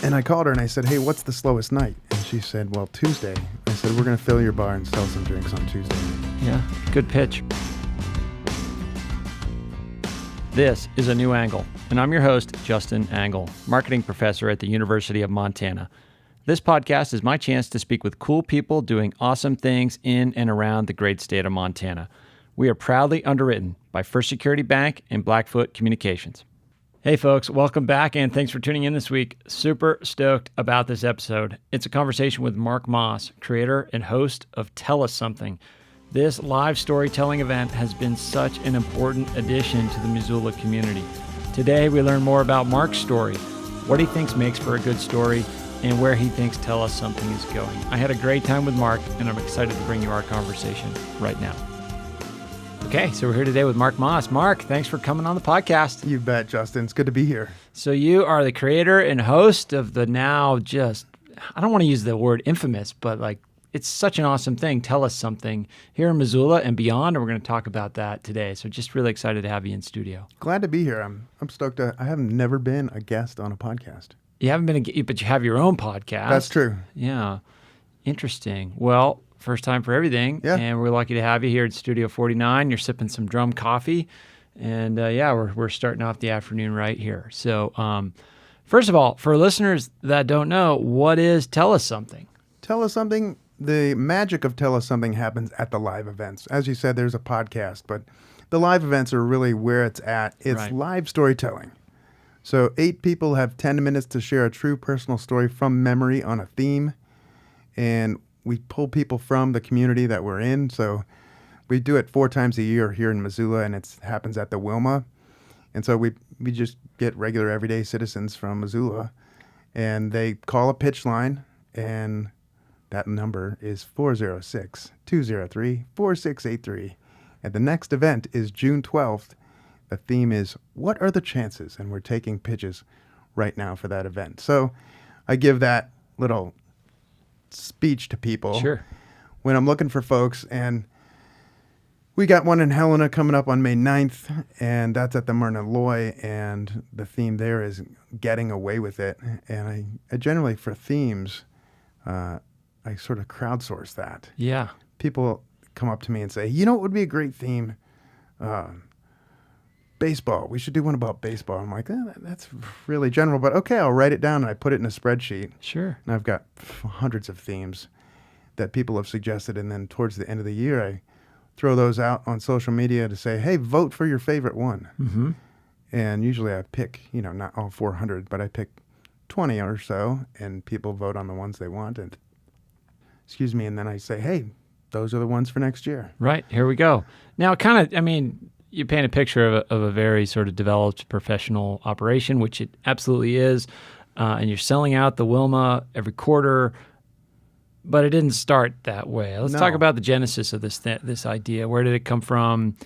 And I called her and I said, hey, what's the slowest night? And she said, well, Tuesday. I said, we're going to fill your bar and sell some drinks on Tuesday. Yeah, good pitch. This is A New Angle, and I'm your host, Justin Angle, marketing professor at the University of Montana. This podcast is my chance to speak with cool people doing awesome things in and around the great state of Montana. We are proudly underwritten by First Security Bank and Blackfoot Communications. Hey folks, welcome back and thanks for tuning in this week. Super stoked about this episode. It's a conversation with Marc Moss, creator and host of Tell Us Something. This live storytelling event has been such an important addition to the Missoula community. Today we learn more about Marc's story, what he thinks makes for a good story, and where he thinks Tell Us Something is going. I had a great time with Marc, and I'm excited to bring you our conversation right now. Okay, so we're here today with Marc Moss. Marc, thanks for coming on the podcast. You bet, Justin. It's good to be here. So you are the creator and host of the now just, I don't want to use the word infamous, but like it's such an awesome thing. Tell Us Something here in Missoula and beyond, and we're going to talk about that today. So just really excited to have you in studio. Glad to be here. I'm stoked. I have never been a guest on a podcast. You haven't been, but you have your own podcast. That's true. Yeah. Interesting. Well, first time for everything. Yeah. And we're lucky to have you here at Studio 49. You're sipping some drum coffee. And we're starting off the afternoon right here. So first of all, for listeners that don't know, what is Tell Us Something? Tell Us Something. The magic of Tell Us Something happens at the live events. As you said, there's a podcast, but the live events are really where it's at. It's right. Live storytelling. So 8 people have 10 minutes to share a true personal story from memory on a theme. And we pull people from the community that we're in. So we do it 4 times a year here in Missoula, and it happens at the Wilma. And so we just get regular everyday citizens from Missoula, and they call a pitch line, and that number is 406-203-4683. And the next event is June 12th. The theme is, what are the chances? And we're taking pitches right now for that event. So I give that little speech to people Sure. when I'm looking for folks. And we got one in Helena coming up on May 9th, and that's at the Myrna Loy. And the theme there is getting away with it. And I generally, for themes, I sort of crowdsource that. Yeah. People come up to me and say, you know what would be a great theme? Baseball. We should do one about baseball. I'm like, that's really general, but okay, I'll write it down, and I put it in a spreadsheet. Sure. And I've got hundreds of themes that people have suggested, and then towards the end of the year, I throw those out on social media to say, hey, vote for your favorite one. Mm-hmm. And usually I pick, not all 400, but I pick 20 or so, and people vote on the ones they want, and then I say, hey, those are the ones for next year. Right. Here we go. Now, you paint a picture of a very sort of developed professional operation, which it absolutely is, and you're selling out the Wilma every quarter, but it didn't start that way. Let's talk about the genesis of this idea. Where did it come from?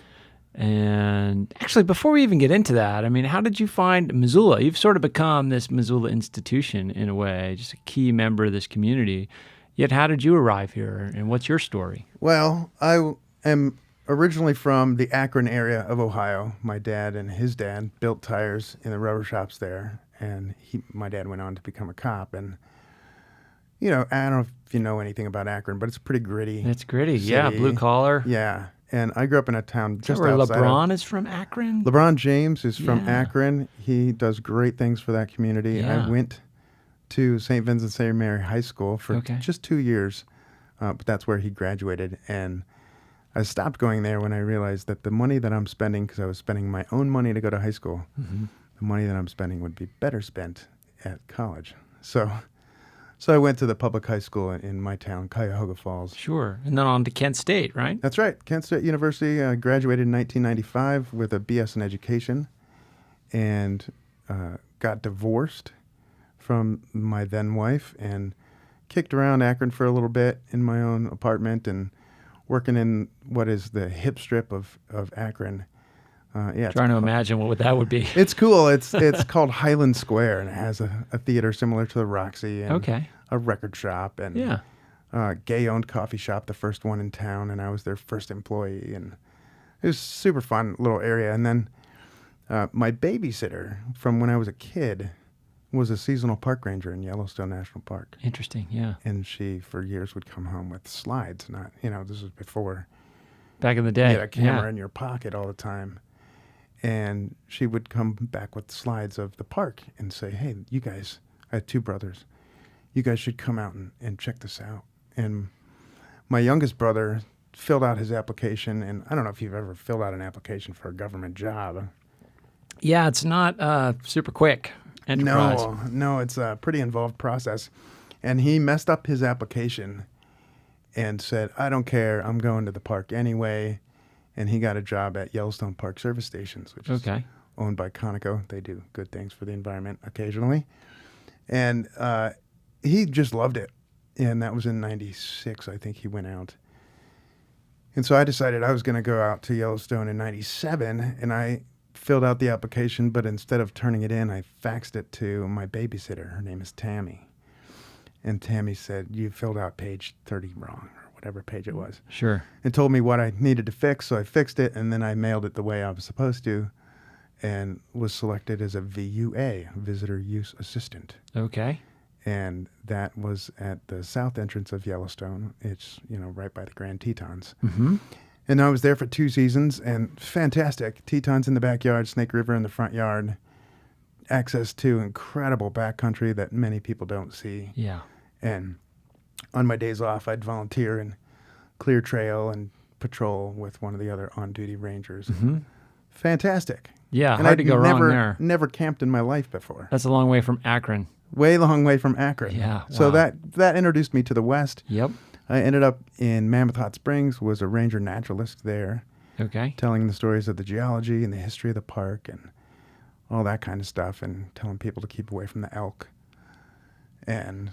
And actually, before we even get into that, how did you find Missoula? You've sort of become this Missoula institution in a way, just a key member of this community. Yet how did you arrive here, and what's your story? Well, I am originally from the Akron area of Ohio. My dad and his dad built tires in the rubber shops there, and my dad went on to become a cop. And, I don't know if you know anything about Akron, but it's pretty gritty. It's gritty, city. Yeah, blue collar. Yeah, and I grew up in a town just where outside LeBron is from Akron? LeBron James is from Yeah. Akron. He does great things for that community. Yeah. I went to St. Vincent St. Mary High School for just 2 years, but that's where he graduated. And I stopped going there when I realized that the money that I'm spending, because I was spending my own money to go to high school, Mm-hmm. the money that I'm spending would be better spent at college. So I went to the public high school in my town, Cuyahoga Falls. Sure. And then on to Kent State, right? That's right. Kent State University. Graduated in 1995 with a BS in education, and got divorced from my then wife and kicked around Akron for a little bit in my own apartment and working in what is the hip strip of Akron. Trying to imagine what that would be. It's cool. It's called Highland Square, and it has a theater similar to the Roxy and a record shop and gay-owned coffee shop, the first one in town, and I was their first employee. And it was a super fun little area. And then my babysitter from when I was a kid was a seasonal park ranger in Yellowstone National Park. Interesting. Yeah. And she, for years, would come home with slides. Not, this was before Back in the you day. had a camera in your pocket all the time. And she would come back with slides of the park and say, hey, you guys, I had 2 brothers. You guys should come out and check this out. And my youngest brother filled out his application. And I don't know if you've ever filled out an application for a government job. Yeah, it's not super quick enterprise. No, it's a pretty involved process. And he messed up his application and said, I don't care, I'm going to the park anyway. And he got a job at Yellowstone Park Service Stations, which is owned by Conoco. They do good things for the environment occasionally. And he just loved it. And that was in 96, I think he went out. And so I decided I was going to go out to Yellowstone in 97, and I filled out the application, but instead of turning it in, I faxed it to my babysitter. Her name is Tammy. And Tammy said, you filled out page 30 wrong, or whatever page it was. Sure. And told me what I needed to fix, so I fixed it, and then I mailed it the way I was supposed to, and was selected as a VUA, Visitor Use Assistant. Okay. And that was at the south entrance of Yellowstone. It's, right by the Grand Tetons. Mm-hmm. And I was there for 2 seasons, and fantastic. Tetons in the backyard, Snake River in the front yard, access to incredible backcountry that many people don't see. Yeah. And on my days off, I'd volunteer and clear trail and patrol with one of the other on-duty rangers. Mm-hmm. Fantastic. Yeah, and hard to go wrong there. Never Never camped in my life before. That's a long way from Akron. Way long way from Akron. Yeah. So wow. that introduced me to the West. Yep. I ended up in Mammoth Hot Springs, was a ranger naturalist there, Okay. telling the stories of the geology and the history of the park and all that kind of stuff, and telling people to keep away from the elk. And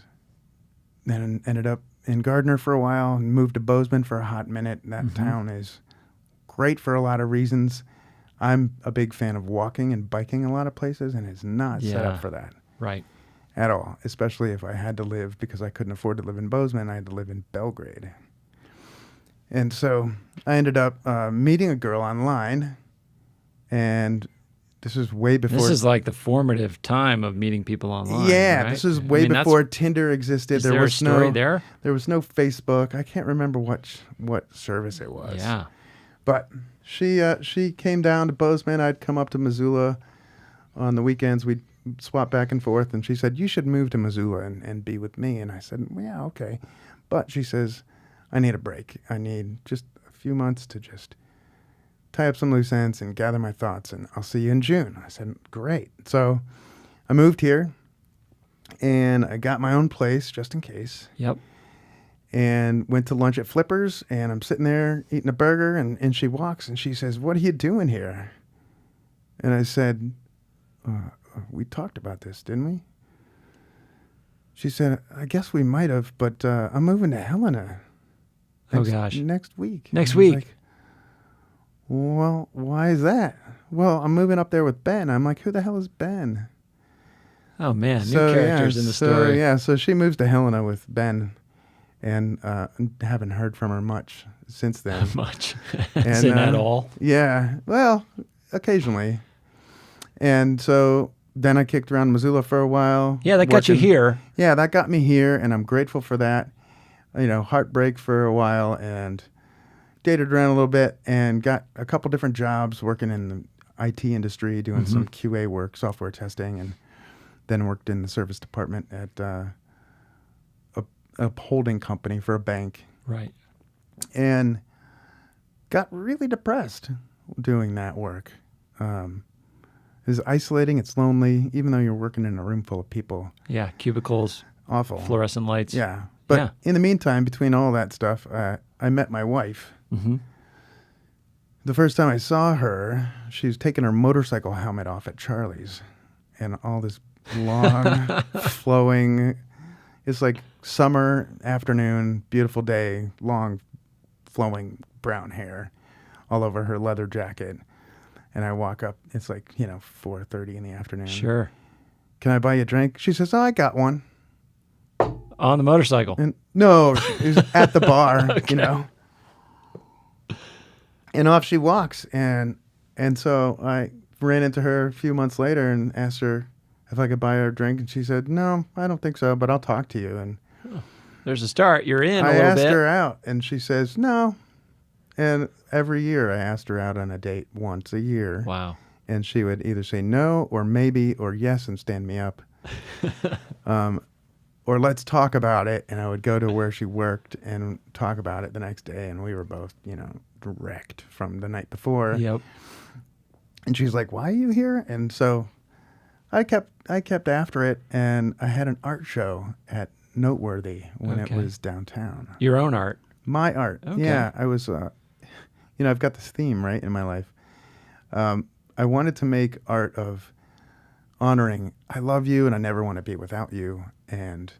then ended up in Gardner for a while and moved to Bozeman for a hot minute. That town is great for a lot of reasons. I'm a big fan of walking and biking a lot of places, and it's not set up for that. Right. At all, especially if I had to live, because I couldn't afford to live in Bozeman, I had to live in Belgrade. And so I ended up meeting a girl online, and this is way before... This is like the formative time of meeting people online, Yeah, right? this is way before Tinder existed. Is there a story there? There was no Facebook. I can't remember what service it was. Yeah. But she came down to Bozeman. I'd come up to Missoula on the weekends. We'd swap back and forth, and she said, you should move to Missoula and be with me. And I said, well, yeah, okay. But she says, I need a break. I need just a few months to just tie up some loose ends and gather my thoughts, and I'll see you in June. I said, great. So I moved here, and I got my own place just in case. Yep. And went to lunch at Flippers, and I'm sitting there eating a burger, and she walks, and she says, what are you doing here? And I said, we talked about this, didn't we? She said, I guess we might have, but I'm moving to Helena. Next week. Next week. Like, well, why is that? Well, I'm moving up there with Ben. I'm like, who the hell is Ben? Oh, man. New characters in the story. So she moves to Helena with Ben, and haven't heard from her much since then. Much. Is it at all? Yeah. Well, occasionally. And so then I kicked around Missoula for a while. Yeah, that got you here. Yeah, that got me here, and I'm grateful for that. Heartbreak for a while, and dated around a little bit, and got a couple different jobs working in the IT industry, doing some QA work, software testing, and then worked in the service department at a holding company for a bank. Right. And got really depressed doing that work. It's isolating. It's lonely, even though you're working in a room full of people. Yeah, cubicles. Awful. Fluorescent lights. Yeah. But in the meantime, between all that stuff, I met my wife. Mm-hmm. The first time I saw her, she was taking her motorcycle helmet off at Charlie's. And all this long, flowing, it's like summer afternoon, beautiful day, long, flowing brown hair all over her leather jacket. And I walk up, it's like, 4:30 in the afternoon. Sure. Can I buy you a drink? She says, oh, I got one. On the motorcycle? And no, it was at the bar, And off she walks. And so I ran into her a few months later and asked her, if I could buy her a drink. And she said, no, I don't think so, but I'll talk to you. And There's a start. You're in a I little asked bit. her out, and she says, no. And every year I asked her out on a date once a year. Wow. And she would either say no or maybe or yes and stand me up. Or let's talk about it. And I would go to where she worked and talk about it the next day. And we were both, wrecked from the night before. Yep. And she's like, why are you here? And so I kept after it. And I had an art show at Noteworthy when it was downtown. Your own art. My art. Okay. Yeah. I was, I've got this theme, right, in my life. I wanted to make art of honoring, I love you and I never want to be without you, and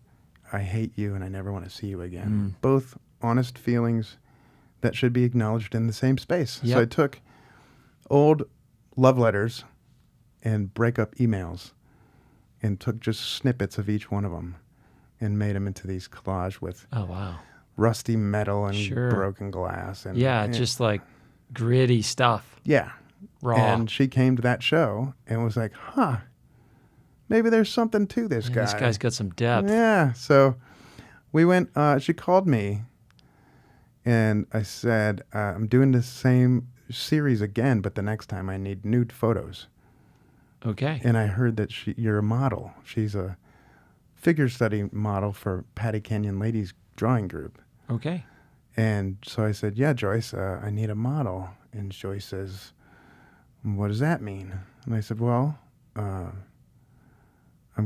I hate you and I never want to see you again. Both honest feelings that should be acknowledged in the same space. Yep. So I took old love letters and breakup emails and took just snippets of each one of them and made them into these collage with Oh, wow. rusty metal and Sure. broken glass. And Just like gritty stuff. yeah. Raw. And she came to that show and was like, maybe there's something to this guy. This guy's got some depth. Yeah. So we went, she called me and I said, I'm doing the same series again, but the next time I need nude photos. Okay. And I heard that you're a model. She's a figure study model for Patty Canyon Ladies Drawing Group. Okay. And so I said, yeah, Joyce, I need a model. And Joyce says, what does that mean? And I said, well, I'm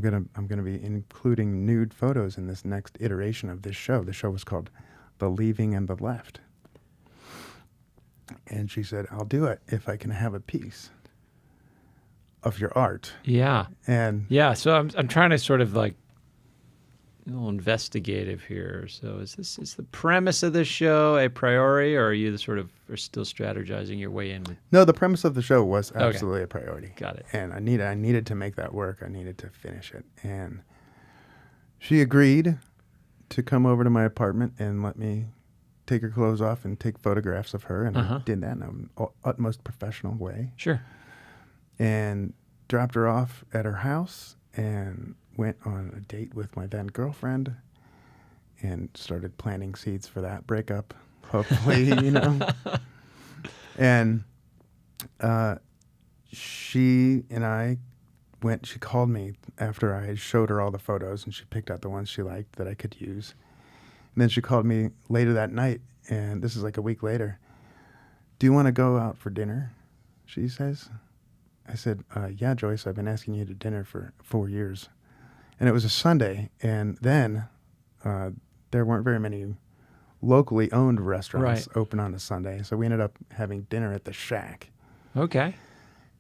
gonna be including nude photos in this next iteration of this show. The show was called The Leaving and the Left. And she said, I'll do it if I can have a piece of your art. Yeah. And Yeah. So I'm trying to sort of like a little investigative here. So is the premise of the show a priori, or are you are still strategizing your way in? no, the premise of the show was absolutely a priority. Got it. And I needed to make that work. I needed to finish it. And she agreed to come over to my apartment and let me take her clothes off and take photographs of her. And I did that in an utmost professional way. Sure. And dropped her off at her house and went on a date with my then girlfriend and started planting seeds for that breakup, hopefully, And she and I she called me after I had showed her all the photos, and she picked out the ones she liked that I could use. And then she called me later that night, and this is like a week later. Do you want to go out for dinner? She says. I said, yeah, Joyce, I've been asking you to dinner for 4 years. And it was a Sunday, and then there weren't very many locally owned restaurants open on a Sunday. So we ended up having dinner at the Shack. Okay.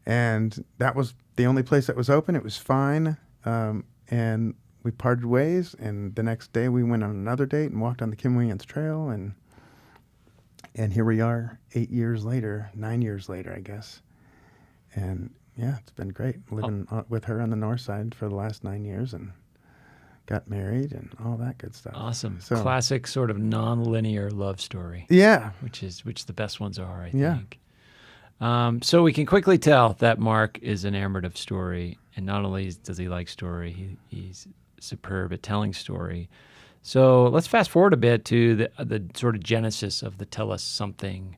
And that was the only place that was open. It was fine. And we parted ways, and the next day we went on another date and walked on the Kim Williams Trail, and here we are 9 years later, I guess. And yeah, it's been great living with her on the north side for the last 9 years, and got married and all that good stuff. Awesome. So, Classic sort of non-linear love story. Yeah. Which the best ones are, I Yeah. think. So we can quickly tell that Marc is enamored of story, and not only does he like story, he's superb at telling story. So let's fast forward a bit to the sort of genesis of the Tell Us Something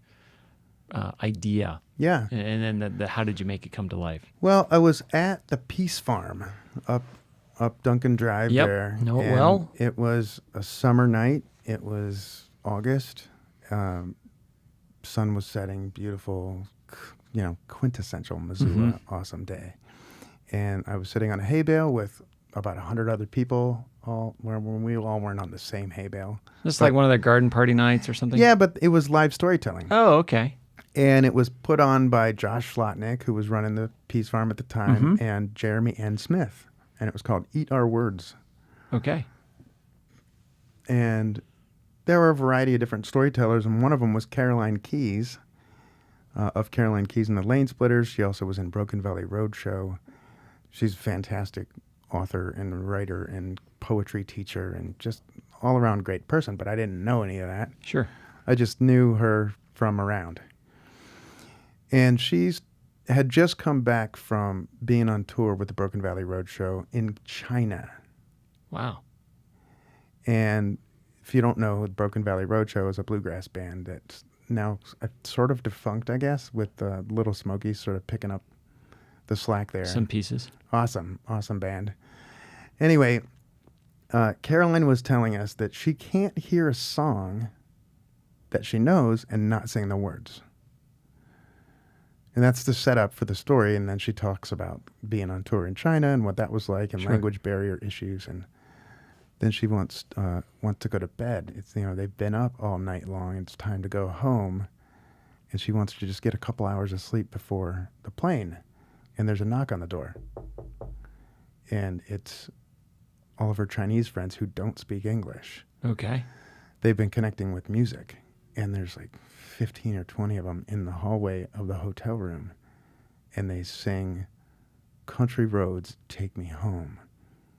idea. Yeah. And then the how did you make it come to life? Well, I was at the Peace Farm up Duncan Drive there. Know it and well. It was a summer night. It was August. Sun was setting, beautiful, quintessential Missoula, awesome day. And I was sitting on a hay bale with about 100 other people, when we all weren't on the same hay bale. Just like one of their garden party nights or something? Yeah, but it was live storytelling. Oh, okay. And it was put on by Josh Schlotnick, who was running the Peace Farm at the time, and Jeremy N. Smith. And it was called Eat Our Words. Okay. And there were a variety of different storytellers, and one of them was Caroline Keyes, of Caroline Keyes and the Lane Splitters. She also was in Broken Valley Roadshow. She's a fantastic author and writer and poetry teacher and just all-around great person, but I didn't know any of that. Sure. I just knew her from around. And she's had just come back from being on tour with the Broken Valley Roadshow in China. Wow. And if you don't know, the Broken Valley Roadshow is a bluegrass band that's now sort of defunct, I guess, with Little Smoky sort of picking up the slack there. Some pieces. Awesome band. Anyway, Caroline was telling us that she can't hear a song that she knows and not sing the words. And that's the setup for the story. And then she talks about being on tour in China and what that was like, and language barrier issues. And then she wants to go to bed. It's, they've been up all night long. It's time to go home. And she wants to just get a couple hours of sleep before the plane. And there's a knock on the door. And it's all of her Chinese friends who don't speak English. Okay. They've been connecting with music. And there's like 15 or 20 of them in the hallway of the hotel room. And they sing Country Roads, Take Me Home,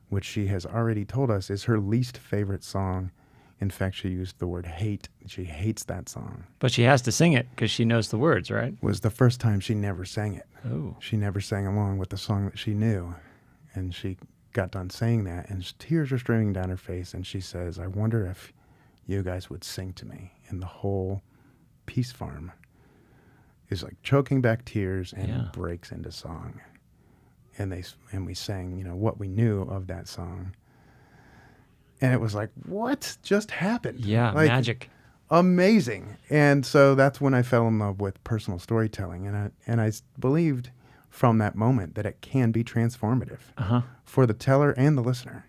which she has already told us is her least favorite song. In fact, she used the word hate. She hates that song. But she has to sing it because she knows the words, right? It was the first time she never sang it. Oh. She never sang along with the song that she knew. And she got done saying that, and tears are streaming down her face. And she says, I wonder if you guys would sing to me. And the whole Peace Farm is like choking back tears and breaks into song. And we sang, what we knew of that song. And it was like, what just happened? Yeah, like, magic. Amazing. And so that's when I fell in love with personal storytelling. And I believed from that moment that it can be transformative for the teller and the listener.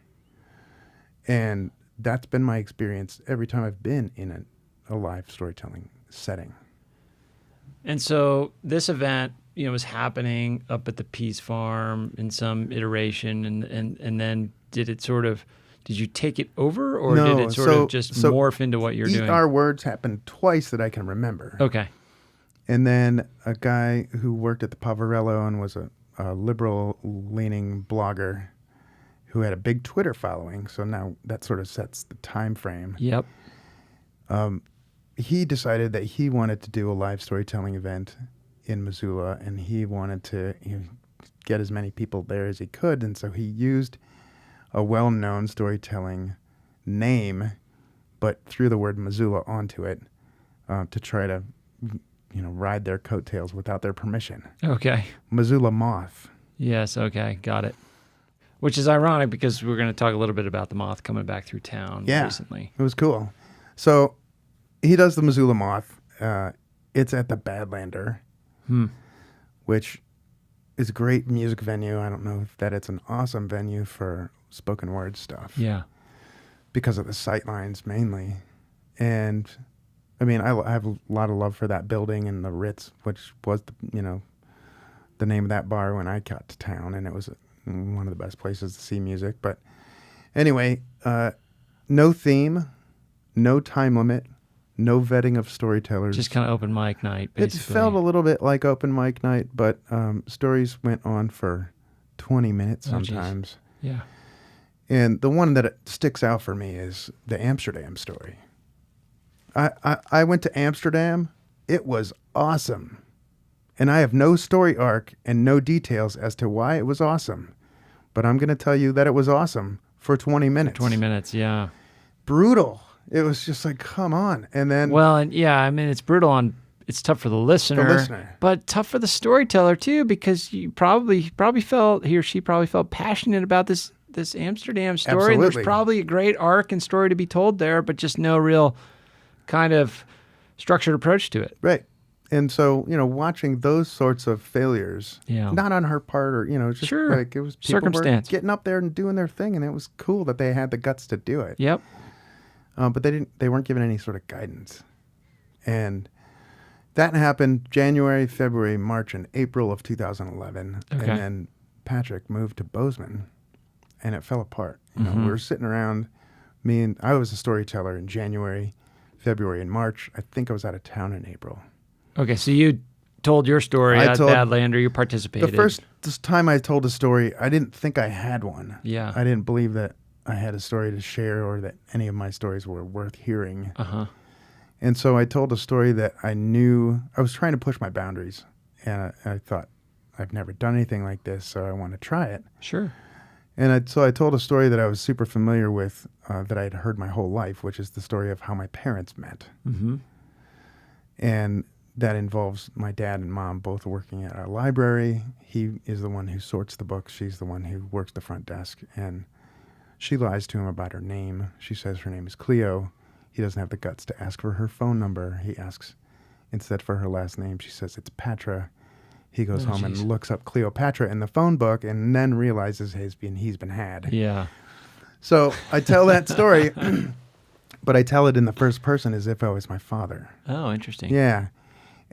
And that's been my experience every time I've been in a live storytelling setting. And so this event, was happening up at the Peace Farm in some iteration, and then did you take it over, or did it sort of just morph into what you're doing? Eat Our Words happened twice that I can remember. Okay. And then a guy who worked at the Pavarello and was a liberal-leaning blogger who had a big Twitter following, so now that sort of sets the time frame. Yep. He decided that he wanted to do a live storytelling event in Missoula, and he wanted to get as many people there as he could, and so he used a well-known storytelling name, but threw the word Missoula onto it to try to, ride their coattails without their permission. Okay. Missoula Moth. Yes, okay, got it. Which is ironic because we're going to talk a little bit about the moth coming back through town recently. It was cool. So he does the Missoula Moth. It's at the Badlander, which is a great music venue. I don't know if it's an awesome venue for spoken word stuff. Yeah. Because of the sight lines mainly. And I mean, I have a lot of love for that building and the Ritz, which was the name of that bar when I got to town, and it was one of the best places to see music. But anyway, no theme, no time limit, no vetting of storytellers. Just kind of open mic night, basically. It felt a little bit like open mic night, but stories went on for 20 minutes sometimes. Yeah. And the one that sticks out for me is the Amsterdam story. I went to Amsterdam. It was awesome. And I have no story arc and no details as to why it was awesome. But I'm going to tell you that it was awesome for 20 minutes. 20 minutes, yeah. Brutal. It was just like, come on. And then... Well, and it's brutal it's tough for the listener. But tough for the storyteller, too, because you probably felt, he or she probably felt passionate about this Amsterdam story. Absolutely. And there's probably a great arc and story to be told there, but just no real kind of structured approach to it. Right. And so, watching those sorts of failures, Yeah. not on her part or, just Sure. like it was people Circumstance. were getting up there and doing their thing, and it was cool that they had the guts to do it. Yep. But they weren't given any sort of guidance. And that happened January, February, March, and April of 2011. Okay. And then Patrick moved to Bozeman, and it fell apart. We were sitting around, I was a storyteller in January, February, and March. I think I was out of town in April. Okay, so you told your story at Badlander. You participated. The first time I told a story, I didn't think I had one. Yeah. I didn't believe that I had a story to share or that any of my stories were worth hearing. And so I told a story that I knew I was trying to push my boundaries. And I thought, I've never done anything like this, so I want to try it. Sure. And so I told a story that I was super familiar with, that I had heard my whole life, which is the story of how my parents met. Mm-hmm. And that involves my dad and mom both working at a library. He is the one who sorts the books. She's the one who works the front desk. And she lies to him about her name. She says her name is Cleo. He doesn't have the guts to ask for her phone number. He asks, instead for her last name, she says it's Patra. He goes home and looks up Cleopatra in the phone book and then realizes he's been had. Yeah. So I tell that story, but I tell it in the first person as if I was my father. Oh, interesting. Yeah.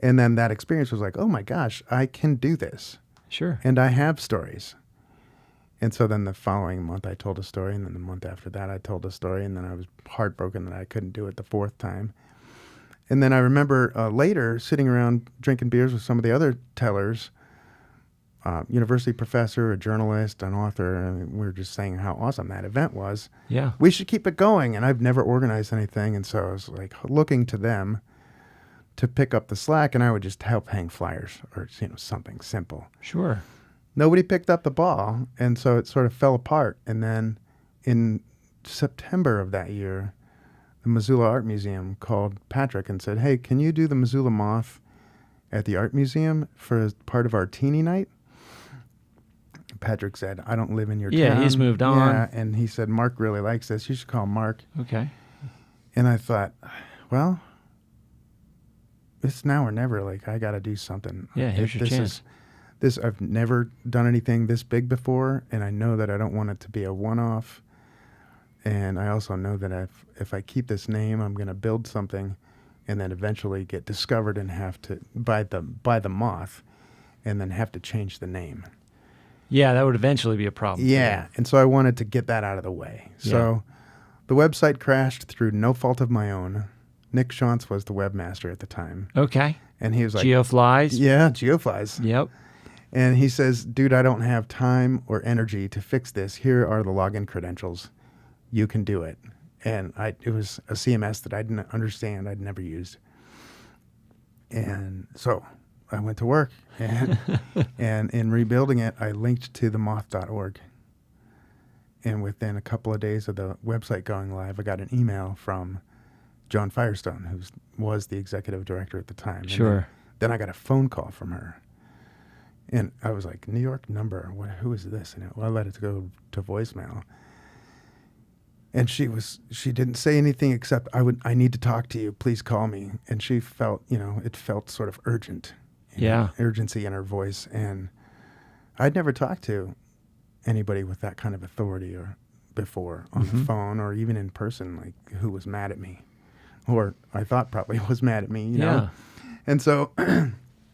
And then that experience was like, oh my gosh, I can do this. Sure. And I have stories. And so then the following month I told a story, and then the month after that I told a story, and then I was heartbroken that I couldn't do it the fourth time. And then I remember later sitting around drinking beers with some of the other tellers, university professor, a journalist, an author, and we were just saying how awesome that event was. Yeah. We should keep it going. And I've never organized anything, and so I was like looking to them to pick up the slack, and I would just help hang flyers or something simple. Sure. Nobody picked up the ball, and so it sort of fell apart. And then in September of that year, the Missoula Art Museum called Patrick and said, hey, can you do the Missoula Moth at the Art Museum for part of our teenie night? Patrick said, I don't live in your town. Yeah, he's moved on. Yeah, and he said, Mark really likes this. You should call Mark. Okay. And I thought, well, it's now or never. Like, I got to do something. Yeah, here's your chance. I've never done anything this big before, and I know that I don't want it to be a one-off. And I also know that if I keep this name, I'm going to build something and then eventually get discovered and have to buy the moth and then have to change the name. Yeah, that would eventually be a problem. Yeah, and so I wanted to get that out of the way. Yeah. So the website crashed through no fault of my own. Nick Shantz was the webmaster at the time. Okay. And he was like... Geoflies? Yeah, Geoflies. Yep. And he says, dude, I don't have time or energy to fix this. Here are the login credentials. You can do it. And it was a CMS that I didn't understand. I'd never used. And so I went to work. And, and in rebuilding it, I linked to themoth.org. And within a couple of days of the website going live, I got an email from Joan Firestone, who was the executive director at the time. Sure. And then I got a phone call from her. And I was like, New York number, who is this? And I let it go to voicemail. And she didn't say anything except, I need to talk to you. Please call me. And she felt, it felt sort of urgent. Yeah. Urgency in her voice. And I'd never talked to anybody with that kind of authority or before on the phone or even in person, like who was mad at me or I thought probably was mad at me, you know? And so...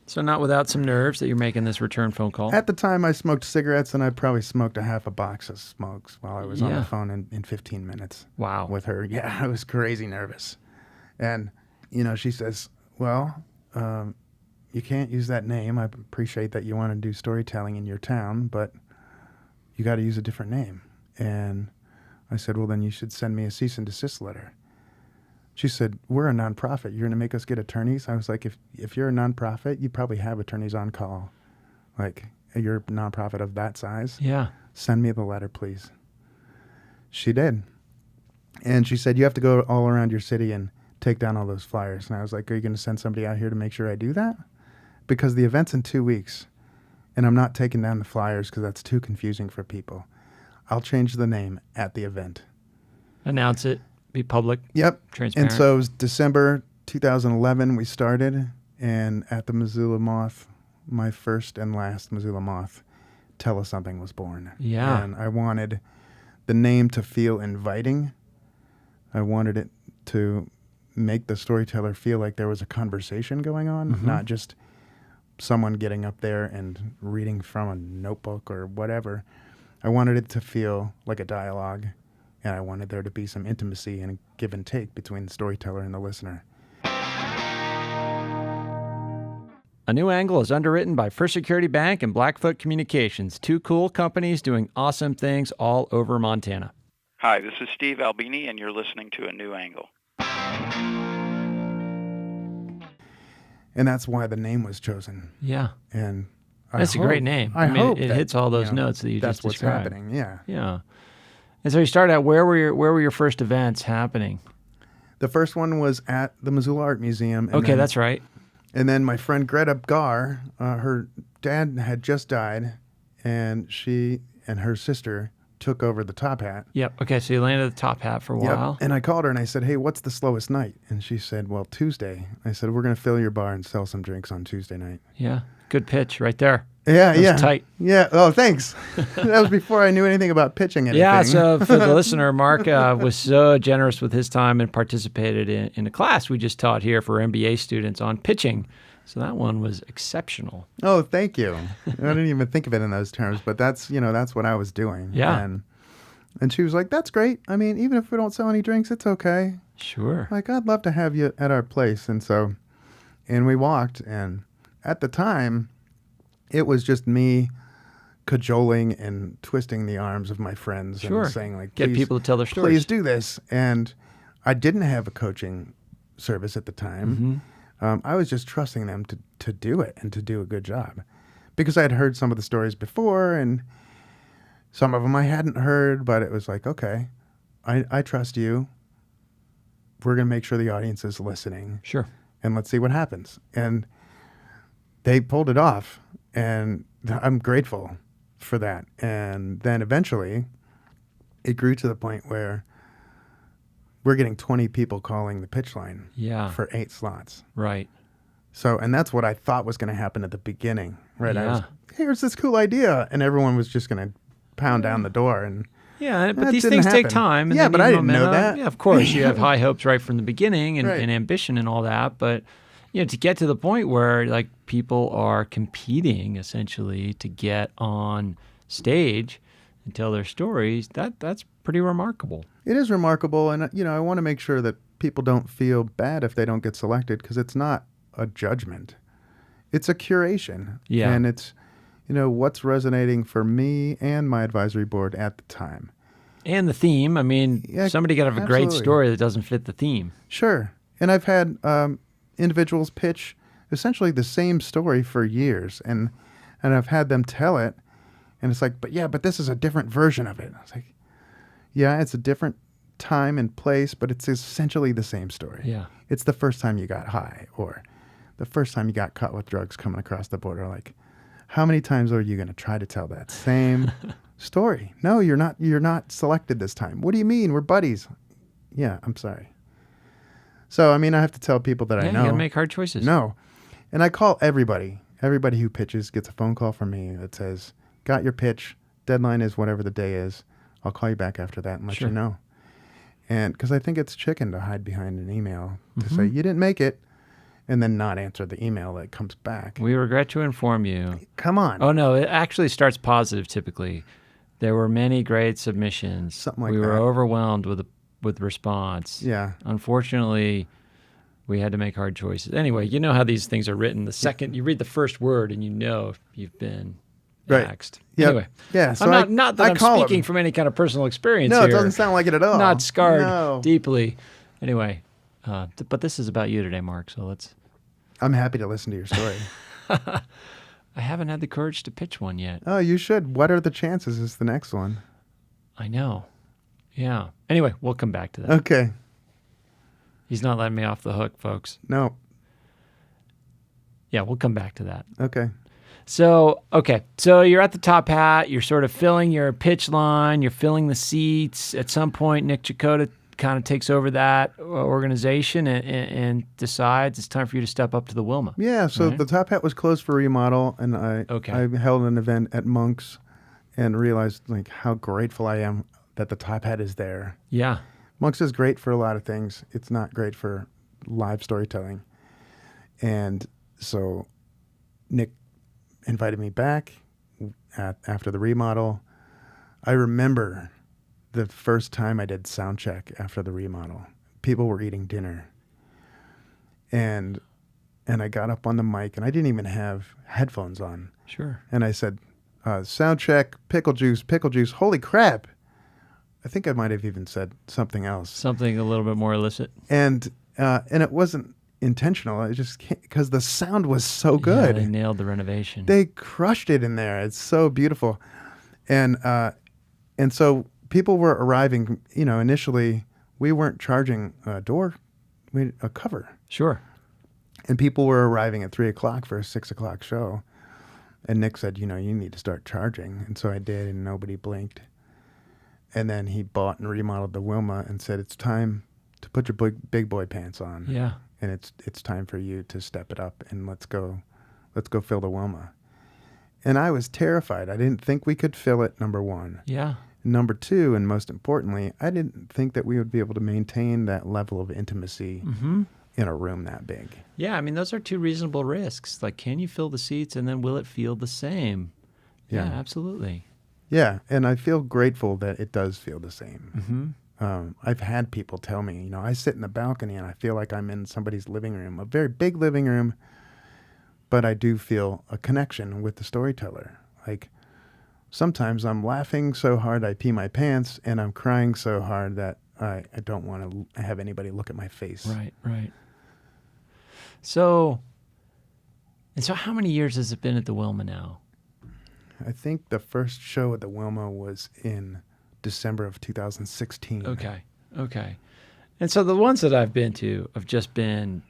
So not without some nerves that you're making this return phone call. At the time, I smoked cigarettes, and I probably smoked a half a box of smokes while I was on the phone in 15 minutes. Wow. With her. Yeah, I was crazy nervous. And, she says, well, you can't use that name. I appreciate that you want to do storytelling in your town, but you got to use a different name. And I said, well, then you should send me a cease and desist letter. She said, we're a nonprofit. You're going to make us get attorneys? I was like, if you're a nonprofit, you probably have attorneys on call. Like, you're a nonprofit of that size? Yeah. Send me the letter, please. She did. And she said, you have to go all around your city and take down all those flyers. And I was like, are you going to send somebody out here to make sure I do that? Because the event's in 2 weeks, and I'm not taking down the flyers because that's too confusing for people. I'll change the name at the event. Announce it. Be public. Yep. Transparent. And so it was December 2011 we started, and at the Missoula Moth, my first and last Missoula Moth, Tell Us Something was born. Yeah. And I wanted the name to feel inviting. I wanted it to make the storyteller feel like there was a conversation going on, not just someone getting up there and reading from a notebook or whatever. I wanted it to feel like a dialogue. And I wanted there to be some intimacy and give and take between the storyteller and the listener. A New Angle is underwritten by First Security Bank and Blackfoot Communications, two cool companies doing awesome things all over Montana. Hi, this is Steve Albini, and you're listening to A New Angle. And that's why the name was chosen. Yeah. And That's a great name. I mean, hope it that, hits all those notes that you that's just what's described. happening. Yeah. Yeah. And so you started out, where were your first events happening? The first one was at the Missoula Art Museum. And Okay, then, that's right. And then my friend Greta Gar, her dad had just died, and she and her sister took over the Top Hat. Yep. Okay, so you landed at the Top Hat for a while. And I called her and I said, hey, what's the slowest night? And she said, well, Tuesday. I said, we're going to fill your bar and sell some drinks on Tuesday night. Yeah. Good pitch right there. Yeah, That was tight. Yeah. Oh, thanks. That was before I knew anything about pitching anything. Yeah, so for the listener, Mark was so generous with his time and participated in a class we just taught here for MBA students on pitching. So that one was exceptional. Oh, thank you. I didn't even think of it in those terms, but that's what I was doing. Yeah. And she was like, that's great. I mean, even if we don't sell any drinks, it's okay. Sure. Like, I'd love to have you at our place. And we walked, and at the time, it was just me cajoling and twisting the arms of my friends Sure. and saying, like, get people to tell their stories. Please do this. And I didn't have a coaching service at the time. I was just trusting them to do it and to do a good job, because I had heard some of the stories before, and some of them I hadn't heard, but it was like, okay, I trust you. We're going to make sure the audience is listening. Sure. And let's see what happens. And they pulled it off, and I'm grateful for that. And then eventually it grew to the point where we're getting 20 people calling the pitch line for 8 slots. Right. So, and that's what I thought was going to happen at the beginning, right? Yeah. I was, here's this cool idea, and everyone was just going to pound down the door. And yeah, but that these didn't things take happen. time. And Yeah, they but need I didn't know momentum. that. Yeah, of course, you have high hopes right from the beginning and, Right. and ambition and all that. But to get to the point where like people are competing essentially to get on stage and tell their stories, that's pretty remarkable. It is remarkable, and I want to make sure that people don't feel bad if they don't get selected, because it's not a judgment. It's a curation. Yeah. And it's, what's resonating for me and my advisory board at the time. And the theme. I mean, Yeah, somebody could have a great absolutely. story that doesn't fit the theme. Sure. And I've had individuals pitch essentially the same story for years, and I've had them tell it, and it's like, but this is a different version of it. I was like, yeah, it's a different time and place, but it's essentially the same story. Yeah. It's the first time you got high, or the first time you got caught with drugs coming across the border. Like, how many times are you going to try to tell that same story? No, you're not. You're not selected this time. What do you mean? We're buddies. Yeah, I'm sorry. So, I mean, I have to tell people that I know. You got to make hard choices. No. And I call everybody. Everybody who pitches gets a phone call from me that says, got your pitch. Deadline is whatever the day is. I'll call you back after that and let Sure. you know. And because I think it's chicken to hide behind an email to say, you didn't make it, and then not answer the email that comes back. We regret to inform you. Come on. Oh, no, it actually starts positive typically. There were many great submissions. Something like we were that. overwhelmed with response. Yeah. Unfortunately, we had to make hard choices. Anyway, you know how these things are written. The second you read the first word and you know you've been Right. axed. Yep. Anyway, Yeah. So not that I I'm call speaking them. from any kind of personal experience No, here. it doesn't sound like it at all. Not scarred No. deeply. Anyway, but this is about you today, Mark, so let's... I'm happy to listen to your story. I haven't had the courage to pitch one yet. Oh, you should. What are the chances is the next one? I know. Yeah. Anyway, we'll come back to that. Okay. He's not letting me off the hook, folks. No. Yeah, we'll come back to that. Okay. So you're at the Top Hat. You're sort of filling your pitch line. You're filling the seats. At some point, Nick Chakota kind of takes over that organization and decides it's time for you to step up to the Wilma. Yeah, so Right. the Top Hat was closed for remodel, and I held an event at Monk's and realized like how grateful I am that the Top Hat is there. Yeah. Monk's is great for a lot of things. It's not great for live storytelling. And so Nick invited me back after the remodel. I remember the first time I did sound check after the remodel. People were eating dinner. And I got up on the mic, and I didn't even have headphones on. Sure. And I said, sound check, pickle juice, holy crap. I think I might have even said something else. Something a little bit more illicit. And it wasn't intentional. I just can't, because the sound was so Yeah, good. they nailed the renovation. They crushed it in there. It's so beautiful. And so people were arriving, initially we weren't charging a cover. Sure. And people were arriving at 3:00 for a 6:00 show. And Nick said, you need to start charging. And so I did, and nobody blinked. And then he bought and remodeled the Wilma and said, it's time to put your big boy pants on. Yeah. And it's time for you to step it up, and let's go fill the Wilma. And I was terrified. I didn't think we could fill it, number one. Yeah. Number two, and most importantly, I didn't think that we would be able to maintain that level of intimacy in a room that big. Yeah, I mean, those are two reasonable risks. Like, can you fill the seats, and then will it feel the same? Yeah, absolutely. Yeah, and I feel grateful that it does feel the same. I've had people tell me, I sit in the balcony and I feel like I'm in somebody's living room, a very big living room, but I do feel a connection with the storyteller. Like, sometimes I'm laughing so hard I pee my pants, and I'm crying so hard that I don't want to have anybody look at my face. Right. So how many years has it been at the Wilma now? I think the first show at the Wilma was in December of 2016. Okay. And so the ones that I've been to have just been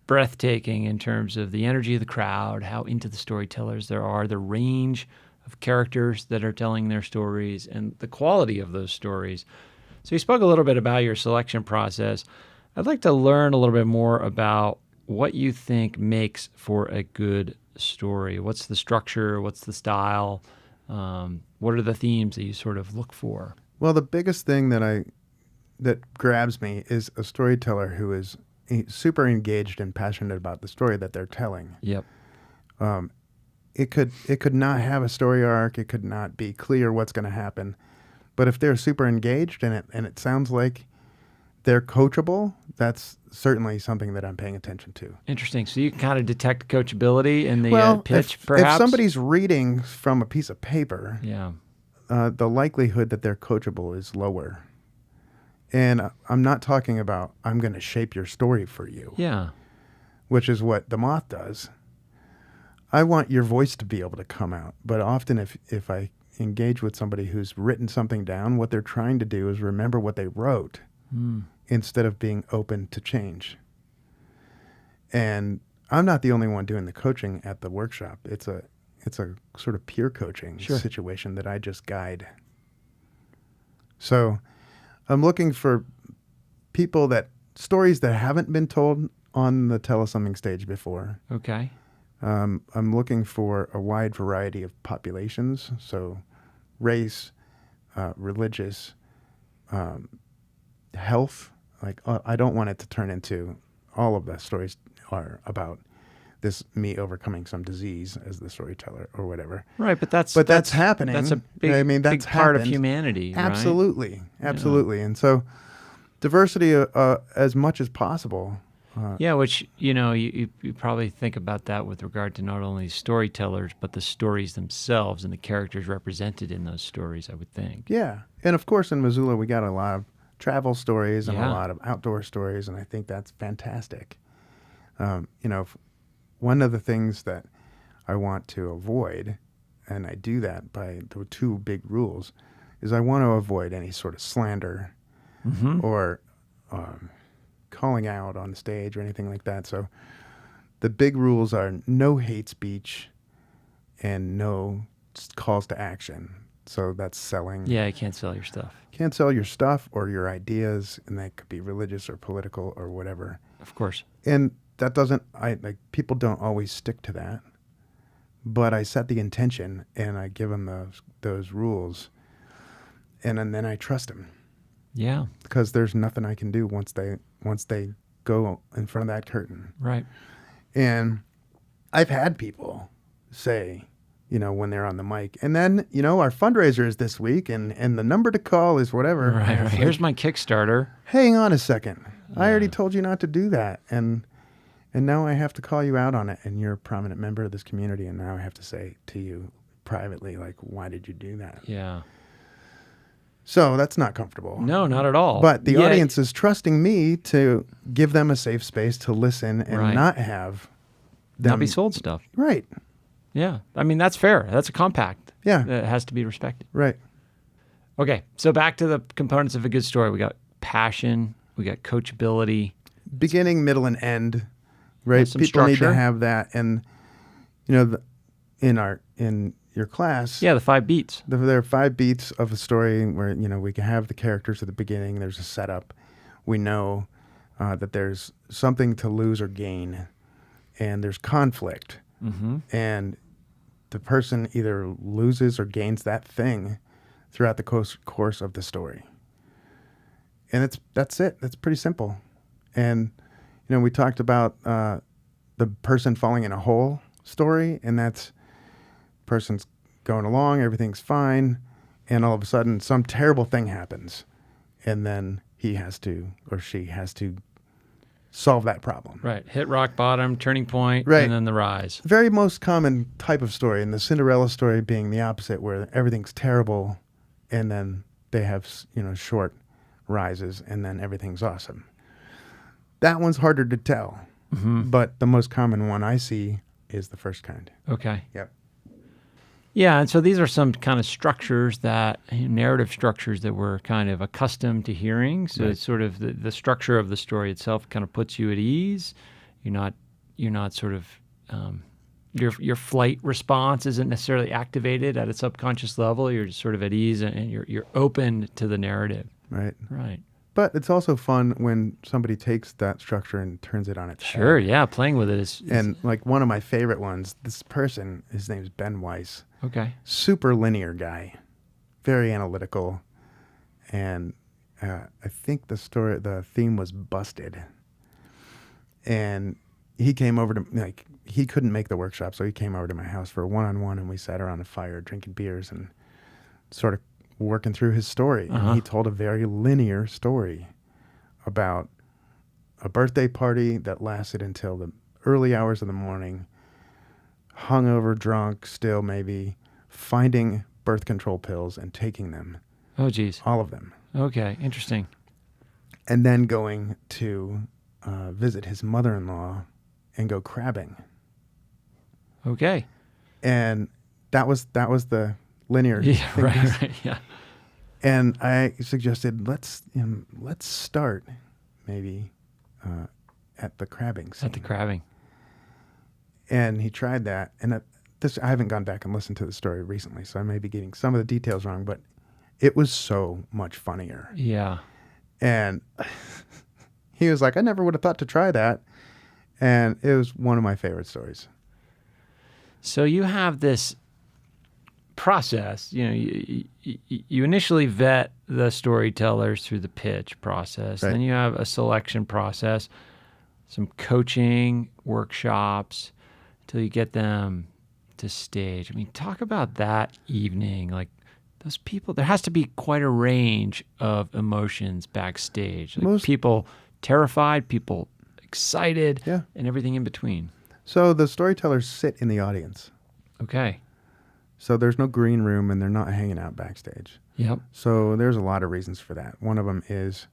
breathtaking in terms of the energy of the crowd, how into the storytellers there are, the range of characters that are telling their stories, and the quality of those stories. So you spoke a little bit about your selection process. I'd like to learn a little bit more about what you think makes for a good story. What's the structure? What's the style? What are the themes that you sort of look for? Well, the biggest thing that grabs me is a storyteller who is super engaged and passionate about the story that they're telling. Yep. It could not have a story arc. It could not be clear what's going to happen. But if they're super engaged and it sounds like they're coachable, that's certainly something that I'm paying attention to. Interesting. So you can kind of detect coachability in the pitch, perhaps? If somebody's reading from a piece of paper, yeah, the likelihood that they're coachable is lower. And I'm not talking about I'm going to shape your story for you. Yeah. Which is what The Moth does. I want your voice to be able to come out. But often if I engage with somebody who's written something down, what they're trying to do is remember what they wrote instead of being open to change. And I'm not the only one doing the coaching at the workshop. It's a sort of peer coaching situation that I just guide. So I'm looking for stories that haven't been told on the Tell Us Something stage before. Okay. I'm looking for a wide variety of populations, so race, religious, health. Like, I don't want it to turn into all of the stories are about this me overcoming some disease as the storyteller or whatever. Right, but that's happening. That's a big, big part of humanity. Absolutely, right? Absolutely, and so diversity as much as possible. Which you probably think about that with regard to not only storytellers but the stories themselves and the characters represented in those stories, I would think. Yeah, and of course in Missoula we got a lot of travel stories and a lot of outdoor stories, and I think that's fantastic. One of the things that I want to avoid, and I do that by the two big rules, is I want to avoid any sort of slander or calling out on the stage or anything like that. So the big rules are no hate speech and no calls to action. So that's selling. Yeah, you can't sell your stuff. Can't sell your stuff or your ideas, and that could be religious or political or whatever. Of course. And that doesn't, people don't always stick to that, but I set the intention and I give them those rules, and then I trust them. Yeah. Because there's nothing I can do once they go in front of that curtain. Right. And I've had people say, when they're on the mic, and then, our fundraiser is this week and the number to call is whatever. Right. Here's my Kickstarter. Hang on a second. I already told you not to do that. And now I have to call you out on it, and you're a prominent member of this community, and now I have to say to you privately, like, why did you do that? Yeah. So that's not comfortable. No, not at all. But the Yeah, audience is trusting me to give them a safe space to listen and Right. not have them. not be sold stuff. Right. Yeah. I mean, that's fair. That's a compact. Yeah. That has to be respected. Right. Okay. So back to the components of a good story. We got passion. We got coachability. Beginning, middle, and end. Right. Some People need structure. to have that. And, in your class, Yeah, the 5 beats. there are 5 beats of a story where, we can have the characters at the beginning. There's a setup. We know that there's something to lose or gain. And there's conflict. Mm-hmm. And the person either loses or gains that thing throughout the course of the story. And that's it. That's pretty simple. And, we talked about the person falling in a hole story, and that's person's going along, everything's fine, and all of a sudden some terrible thing happens. And then he has to, or she has to solve that problem. Right. Hit rock bottom, turning point, Right. and then the rise. Very most common type of story, and the Cinderella story being the opposite, where everything's terrible, and then they have short rises, and then everything's awesome. That one's harder to tell, but the most common one I see is the first kind. Okay. Yep. Yeah, and so these are some kind of structures narrative structures that we're kind of accustomed to hearing. So it's sort of the structure of the story itself kind of puts you at ease. You're not sort of your flight response isn't necessarily activated at a subconscious level. You're just sort of at ease and you're open to the narrative. Right. Right. But it's also fun when somebody takes that structure and turns it on its Sure. head. Yeah. Playing with it is And like one of my favorite ones, this person, his name's Ben Weiss. okay. Super linear guy, very analytical, and I think the theme was busted. And he came over to he couldn't make the workshop, so he came over to my house for a one-on-one, and we sat around a fire drinking beers and sort of working through his story. And he told a very linear story about a birthday party that lasted until the early hours of the morning, hungover, drunk, still maybe, finding birth control pills and taking them, Oh, geez. all of them, Okay. Interesting. and and then going to visit his mother-in-law and go crabbing. Okay. And that was the linear Yeah. thing. Right. Right. Yeah. And I suggested let's start maybe at the crabbing scene. At the crabbing. And he tried that, and I haven't gone back and listened to the story recently, so I may be getting some of the details wrong, but it was so much funnier. Yeah. And he was like, I never would have thought to try that. And it was one of my favorite stories. So you have this process, you initially vet the storytellers through the pitch process. Right. Then you have a selection process, some coaching workshops till you get them to stage. I mean, talk about that evening. Like those people, there has to be quite a range of emotions backstage. Like people terrified, people excited, Yeah. and everything in between. So the storytellers sit in the audience. Okay. So there's no green room, and they're not hanging out backstage. Yep. So there's a lot of reasons for that. One of them is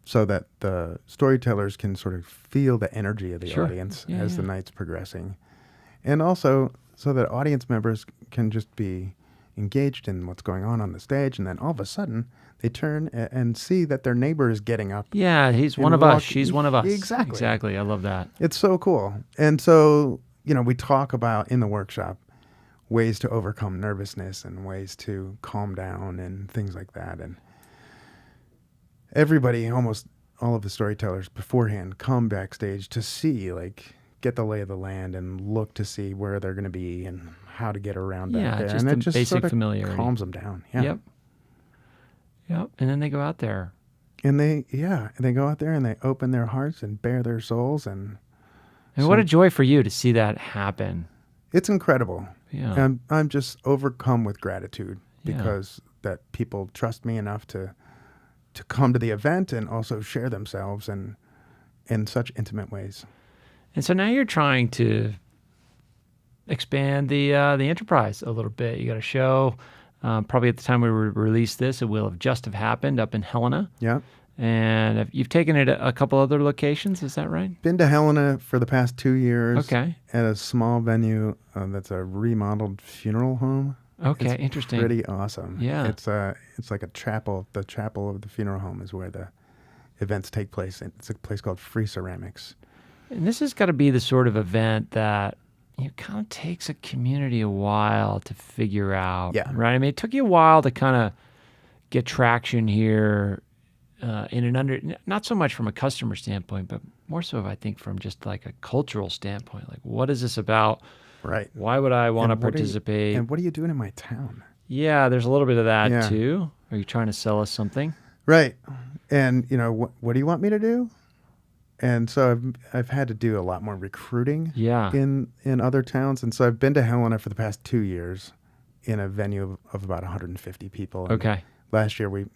so that the storytellers can sort of feel the energy of the Sure. audience Yeah, as the yeah. night's progressing. And also so that audience members can just be engaged in what's going on the stage. And then all of a sudden they turn and see that their neighbor is getting up. Yeah, he's And one of us. walk- She's one of us. Exactly. Exactly. I love that. It's so cool. And so, we talk about in the workshop ways to overcome nervousness and ways to calm down and things like that. And everybody, almost all of the storytellers beforehand, come backstage to see, get the lay of the land and look to see where they're going to be and how to get around back Yeah, there. just And the it just basic sort of familiarity. calms them down. Yeah. Yep. Yep. And then they go out there. And they go out there and they open their hearts and bare their souls, and And what a joy for you to see that happen. it's incredible. Yeah. And I'm just overcome with gratitude Yeah. because that people trust me enough to come to the event and also share themselves and in such intimate ways. And so now you're trying to expand the enterprise a little bit. You got a show Probably at the time we release this, it will have just have happened up in Helena. Yeah. And you've taken it a couple other locations, is that right? Been to Helena for the past 2 years. Okay. At a small venue that's a remodeled funeral home. Okay, It's interesting. pretty awesome. Yeah. It's like a chapel. The chapel of the funeral home is where the events take place. It's a place called Free Ceramics. And this has got to be the sort of event that kind of takes a community a while to figure out. Yeah. Right? I mean, it took you a while to kind of get traction here not so much from a customer standpoint, but more so, I think, from just like a cultural standpoint. Like, what is this about? Right. Why would I want to And what are you- participate? And what are you doing in my town? Yeah, there's a little bit of that Yeah. too. Are you trying to sell us something? Right. And, what do you want me to do? And so I've had to do a lot more recruiting Yeah. in other towns. And so I've been to Helena for the past 2 years in a venue of about 150 people. And Okay. last year we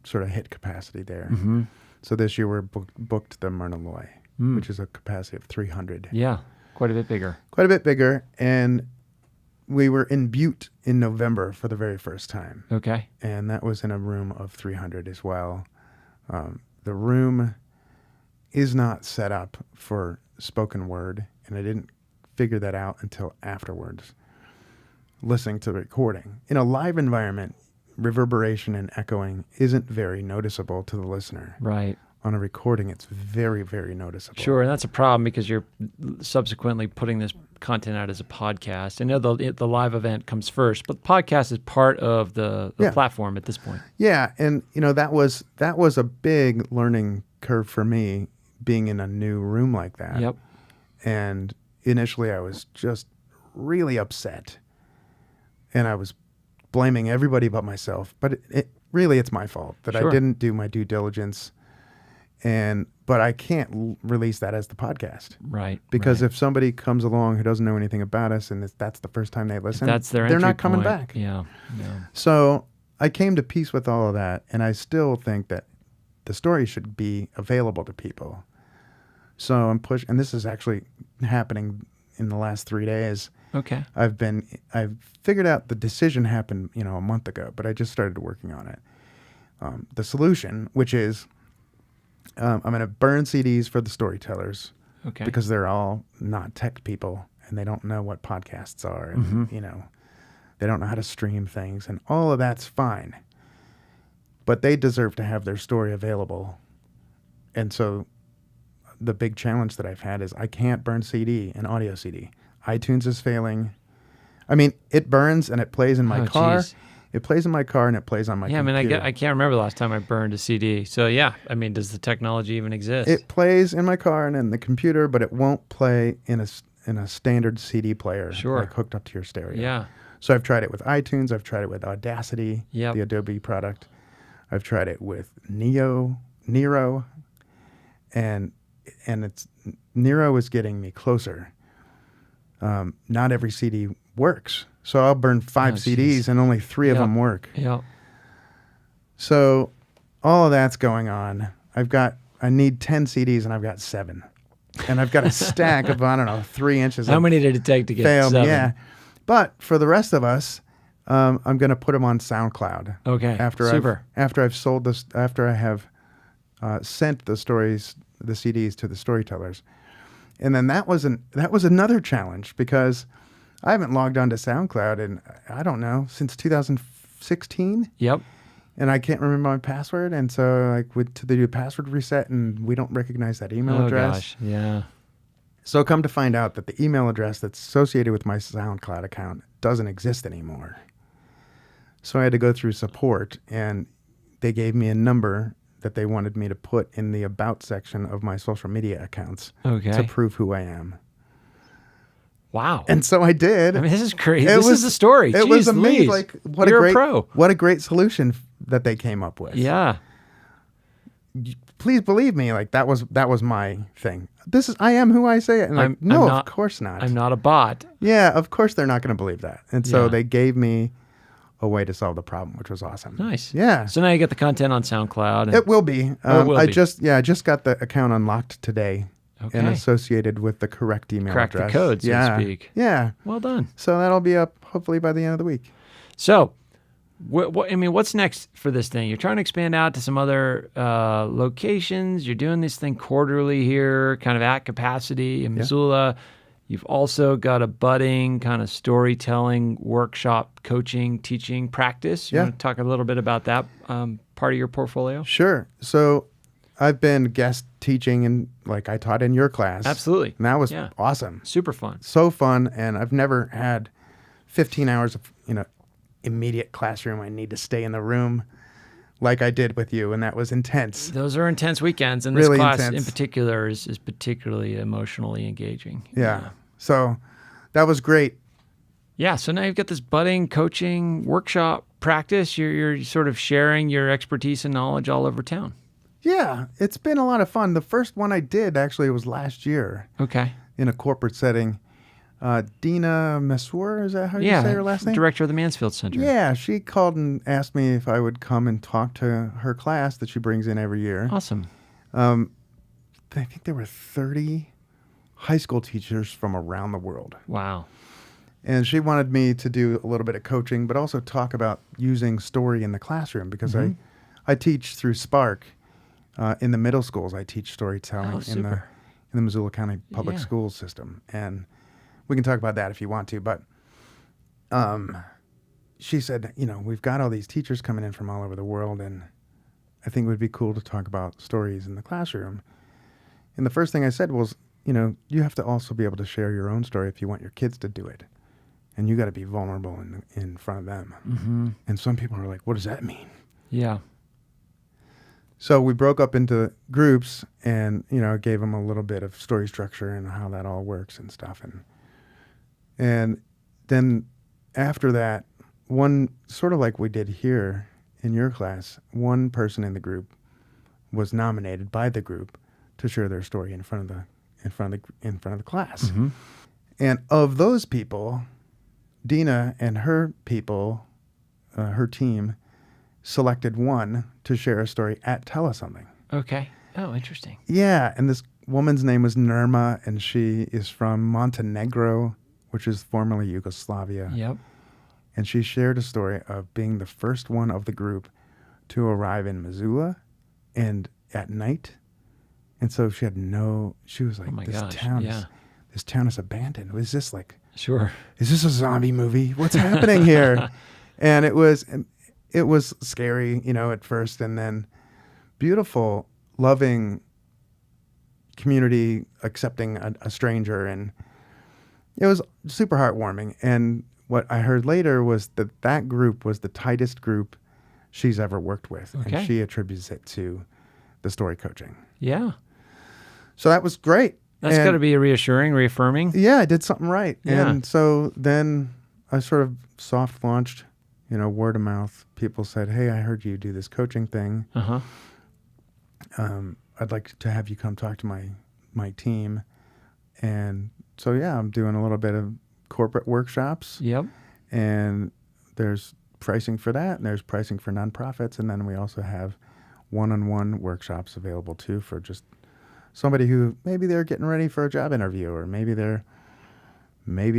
sort of hit capacity there. Mm-hmm. So this year we're booked the Myrna Loy, which is a capacity of 300. Yeah, quite a bit bigger. Quite a bit bigger. And we were in Butte in November for the very first time. Okay. And that was in a room of 300 as well. The room is not set up for spoken word, and I didn't figure that out until afterwards, listening to the recording. In a live environment, reverberation and echoing isn't very noticeable to the listener. Right. On a recording, it's very, very noticeable. Sure, and that's a problem because you're subsequently putting this content out as a podcast. I know the live event comes first, but the podcast is part of the Yeah. platform at this point. Yeah, and that was a big learning curve for me, being in a new room like that. Yep. And initially I was just really upset. And I was blaming everybody but myself. But it's my fault that Sure. I didn't do my due diligence. But I can't release that as the podcast. Right. Because right. if somebody comes along who doesn't know anything about us and that's the first time they listen, That's their they're entry not coming point. back. Yeah. Yeah. So I came to peace with all of that, and I still think that the story should be available to people. So I'm and this is actually happening in the last 3 days. Okay. I've figured out the decision happened, a month ago, but I just started working on it. The solution, which is, I'm going to burn CDs for the storytellers. Okay. Because they're all not tech people and they don't know what podcasts are, and they don't know how to stream things, and all of that's fine. But they deserve to have their story available. And so the big challenge that I've had is I can't burn CD and audio CD. iTunes is failing. I mean, it burns and it plays in my car. Geez. It plays in my car and it plays on my computer. I mean, I can't remember the last time I burned a CD. So yeah, I mean, does the technology even exist? It plays in my car and in the computer, but it won't play in a standard CD player, Sure. like hooked up to your stereo. Yeah. So I've tried it with iTunes. I've tried it with Audacity, Yep. the Adobe product. I've tried it with Nero, and Nero is getting me closer. Not every CD works, so I'll burn 5 CDs and only 3 of them work. Yeah. So all of that's going on. I need 10 CDs and I've got 7. And I've got a stack of, 3 inches How of many did it take to get film. 7? Yeah. But for the rest of us, I'm going to put them on SoundCloud. Okay. Super. After I've sold this, after I have sent the CDs to the storytellers. And then that was another challenge because I haven't logged on to SoundCloud in, I don't know, since 2016. Yep. And I can't remember my password. And so they do a password reset and we don't recognize that email address. Gosh. Yeah. So come to find out that the email address that's associated with my SoundCloud account doesn't exist anymore. So I had to go through support, and they gave me a number that they wanted me to put in the about section of my social media accounts to prove who I am. Wow. And so I did. I mean, this is crazy. This is the story. It was amazing. Louise. Like You're a pro. What a great solution that they came up with. Yeah. Please believe me, that was my thing. I am who I say it. And no, of course not. I'm not a bot. Yeah, of course they're not going to believe that. And so Yeah. they gave me a way to solve the problem, which was awesome. Nice. Yeah. So now you get the content on SoundCloud. And It will be. it will I be. just got the account unlocked today and Okay. associated with the correct email Crack the address. code, so to speak. Yeah. Well done. So that'll be up hopefully by the end of the week. So What's next for this thing? You're trying to expand out to some other locations. You're doing this thing quarterly here, kind of at capacity in Missoula. You've also got a budding kind of storytelling workshop, coaching, teaching practice. You want to talk a little bit about that part of your portfolio? Sure. So I've been guest teaching and I taught in your class. Absolutely. And that was awesome. Super fun. So fun. And I've never had 15 hours of, immediate classroom. I need to stay in the room like I did with you. And that was intense. Those are intense weekends. And Really this class intense. in particular is particularly emotionally engaging. Yeah. So that was great. Yeah. So now you've got this budding coaching workshop practice. You're sort of sharing your expertise and knowledge all over town. Yeah. It's been a lot of fun. The first one I did actually was last year. Okay. In a corporate setting. Dina Messour, is that how you say her last name? Director of the Mansfield Center. Yeah, she called and asked me if I would come and talk to her class that she brings in every year. Awesome. I think there were 30 high school teachers from around the world. Wow. And she wanted me to do a little bit of coaching, but also talk about using story in the classroom because I teach through Spark in the middle schools. I teach storytelling in the Missoula County Public Schools system. And we can talk about that if you want to, but she said, we've got all these teachers coming in from all over the world, and I think it would be cool to talk about stories in the classroom. And the first thing I said was, you have to also be able to share your own story if you want your kids to do it. And you got to be vulnerable in front of them. Mm-hmm. And some people are like, what does that mean? Yeah. So we broke up into groups and, gave them a little bit of story structure and how that all works and stuff. And then after that, one sort of like we did here in your class, one person in the group was nominated by the group to share their story in front of the class. Mm-hmm. And of those people, Dina and her people, her team, selected one to share a story at Tell Us Something. Okay. Oh, interesting. Yeah, and this woman's name was Nirma, and she is from Montenegro, which is formerly Yugoslavia. Yep. And she shared a story of being the first one of the group to arrive in Missoula and at night. And so she was like, this town is abandoned. Was this sure. Is this a zombie movie? What's happening here? And it was scary, at first, and then beautiful, loving community accepting a stranger. And it was super heartwarming. And what I heard later was that group was the tightest group she's ever worked with. Okay. And she attributes it to the story coaching. Yeah. So that was great. That's got to be reaffirming. Yeah, I did something right. Yeah. And so then I sort of soft launched, word of mouth. People said, hey, I heard you do this coaching thing. Uh-huh. I'd like to have you come talk to my team. And so, I'm doing a little bit of corporate workshops. Yep. And there's pricing for that, and there's pricing for nonprofits. And then we also have one-on-one workshops available too for just somebody who maybe they're getting ready for a job interview, or maybe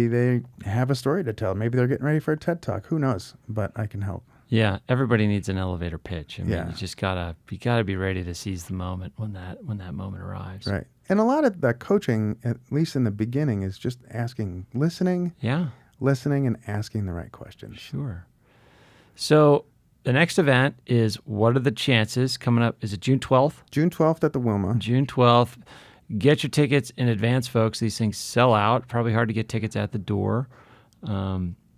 they have a story to tell. Maybe they're getting ready for a TED Talk. Who knows? But I can help. Yeah, everybody needs an elevator pitch. I mean, you just gotta be ready to seize the moment when that moment arrives. Right. And a lot of that coaching, at least in the beginning, is just listening. Yeah. Listening and asking the right questions. Sure. So the next event is, what are the chances coming up? Is it June 12th? June 12th at the Wilma. June 12th. Get your tickets in advance, folks. These things sell out. Probably hard to get tickets at the door.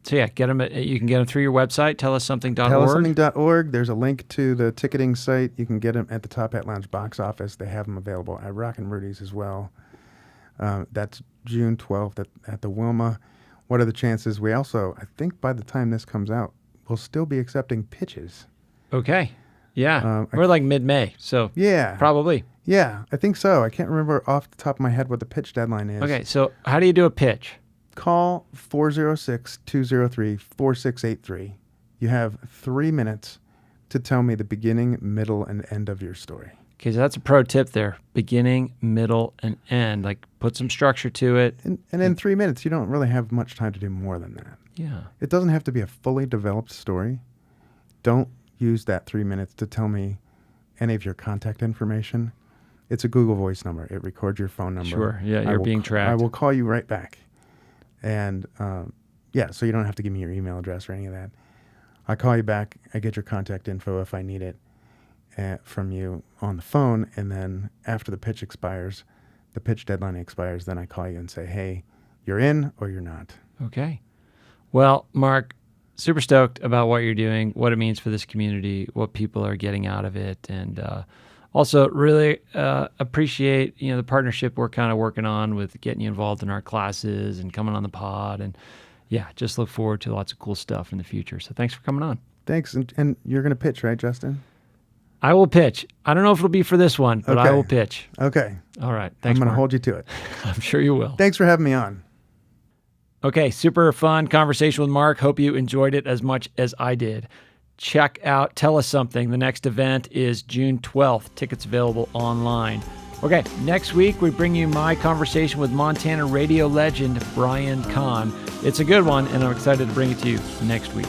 Get them. You can get them through your website, tellussomething.org. Tellussomething.org. There's a link to the ticketing site. You can get them at the Top Hat Lounge box office. They have them available at Rockin' Rudy's as well. That's June 12th at the Wilma. What are the chances? We also, I think by the time this comes out, we'll still be accepting pitches. Okay. Yeah. We're like mid-May, so probably. Yeah, I think so. I can't remember off the top of my head what the pitch deadline is. Okay, so how do you do a pitch? Call 406-203-4683. You have 3 minutes to tell me the beginning, middle, and end of your story. Okay, so that's a pro tip there. Beginning, middle, and end. Like, put some structure to it. And in 3 minutes, you don't really have much time to do more than that. Yeah. It doesn't have to be a fully developed story. don't use that 3 minutes to tell me any of your contact information. It's a Google Voice number. It records your phone number. Sure. Yeah, you're being tracked. I will call you right back. And so you don't have to give me your email address or any of that. I call you back. I get your contact info if I need it from you on the phone. And then after the pitch deadline expires, then I call you and say, hey, you're in or you're not. Okay. Well, Marc, super stoked about what you're doing, what it means for this community, what people are getting out of it, and also really appreciate the partnership we're kind of working on with getting you involved in our classes and coming on the pod, and just look forward to lots of cool stuff in the future. So thanks for coming on. Thanks, and you're going to pitch, right, Justin? I will pitch. I don't know if it'll be for this one, but okay. I will pitch. Okay. All right. Thanks, I'm going to Marc. hold you to it. I'm sure you will. Thanks for having me on. Okay, super fun conversation with Marc. Hope you enjoyed it as much as I did. Check out Tell Us Something. The next event is June 12th. Tickets available online. Okay, next week we bring you my conversation with Montana radio legend Brian Kahn. It's a good one, and I'm excited to bring it to you next week.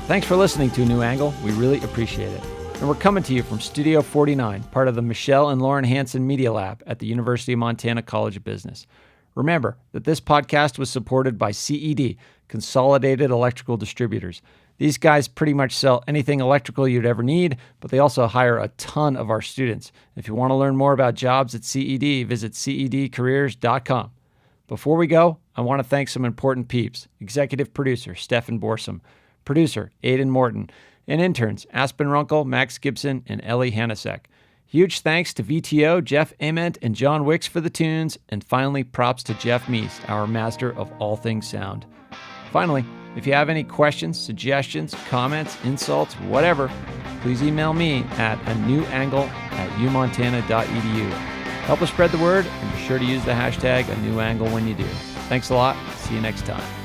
Thanks for listening to A New Angle. We really appreciate it. And we're coming to you from Studio 49, part of the Michelle and Lauren Hansen Media Lab at the University of Montana College of Business. Remember that this podcast was supported by CED, Consolidated Electrical Distributors. These guys pretty much sell anything electrical you'd ever need, but they also hire a ton of our students. If you want to learn more about jobs at CED, visit cedcareers.com. Before we go, I want to thank some important peeps. Executive producer, Stefan Borsum. Producer, Aidan Morton. And interns, Aspen Runkle, Max Gibson, and Ellie Hanasek. Huge thanks to VTO, Jeff Ament, and John Wicks for the tunes. And finally, props to Jeff Meese, our master of all things sound. Finally, if you have any questions, suggestions, comments, insults, whatever, please email me at anewangle@umontana.edu. Help us spread the word, and be sure to use the hashtag #anewangle when you do. Thanks a lot. See you next time.